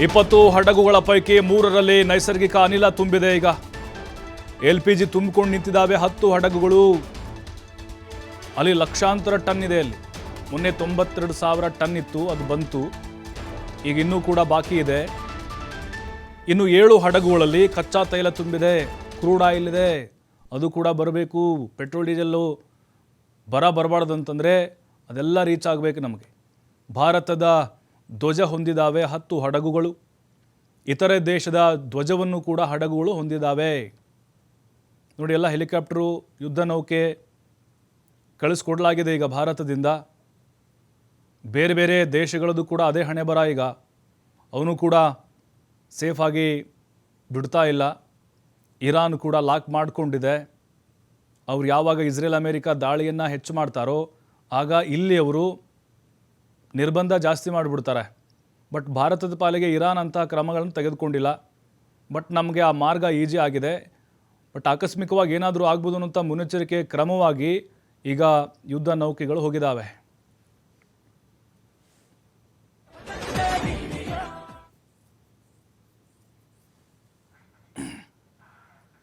20 ಹಡಗುಗಳ ಪೈಕಿ 3ರಲ್ಲಿ ನೈಸರ್ಗಿಕ ಅನಿಲ ತುಂಬಿದೆ. ಈಗ LPG ತುಂಬಿಕೊಂಡು ನಿಂತಿದ್ದಾವೆ 10 ಹಡಗುಗಳು. ಅಲ್ಲಿ ಲಕ್ಷಾಂತರ ಟನ್ ಇದೆ. ಅಲ್ಲಿ ಮೊನ್ನೆ 92,000 ಟನ್ ಇತ್ತು, ಅದು ಬಂತು. ಈಗ ಇನ್ನೂ ಕೂಡ ಬಾಕಿ ಇದೆ. ಇನ್ನು 7 ಹಡಗುಗಳಲ್ಲಿ ಕಚ್ಚಾ ತೈಲ ತುಂಬಿದೆ, ಕ್ರೂಡ್ ಆಯಿಲ್ ಇದೆ, ಅದು ಕೂಡ ಬರಬೇಕು. ಪೆಟ್ರೋಲ್ ಡೀಸೆಲ್ಲು ಬರಬಾರ್ದು ಅಂತಂದರೆ ಅದೆಲ್ಲ ರೀಚ್ ಆಗಬೇಕು ನಮಗೆ. ಭಾರತದ ಧ್ವಜ ಹೊಂದಿದ್ದಾವೆ 10 ಹಡಗುಗಳು. ಇತರೆ ದೇಶದ ಧ್ವಜವನ್ನು ಕೂಡ ಹಡಗುಗಳು ಹೊಂದಿದ್ದಾವೆ. ನೋಡಿ, ಎಲ್ಲ ಹೆಲಿಕಾಪ್ಟರು, ಯುದ್ಧ ನೌಕೆ ಕಳಿಸ್ಕೊಡ್ಲಾಗಿದೆ ಈಗ ಭಾರತದಿಂದ. ಬೇರೆ ಬೇರೆ ದೇಶಗಳದ್ದು ಕೂಡ ಅದೇ ಹಣೆ ಬರ. ಈಗ ಅವನು ಕೂಡ ಸೇಫಾಗಿ ಬಿಡ್ತಾ ಇಲ್ಲ. ಇರಾನ್ ಕೂಡ ಲಾಕ್ ಮಾಡಿಕೊಂಡಿದೆ. ಅವ್ರು ಯಾವಾಗ ಇಸ್ರೇಲ್ ಅಮೇರಿಕಾ ದಾಳಿಯನ್ನು ಹೆಚ್ಚು ಮಾಡ್ತಾರೋ ಆಗ ಇಲ್ಲಿ ಅವರು ನಿರ್ಬಂಧ ಜಾಸ್ತಿ ಮಾಡಿಬಿಡ್ತಾರೆ. ಬಟ್ ಭಾರತದ ಪಾಲಿಗೆ ಇರಾನ್ ಅಂತಹ ಕ್ರಮಗಳನ್ನು ತೆಗೆದುಕೊಂಡಿಲ್ಲ. ಬಟ್ ನಮಗೆ ಆ ಮಾರ್ಗ ಈಜಿ ಆಗಿದೆ. ಬಟ್ ಆಕಸ್ಮಿಕವಾಗಿ ಏನಾದರೂ ಆಗ್ಬೋದು ಅಂತ ಮುನ್ನೆಚ್ಚರಿಕೆ ಕ್ರಮವಾಗಿ ಈಗ ಯುದ್ಧ ನೌಕೆಗಳು ಹೋಗಿದ್ದಾವೆ.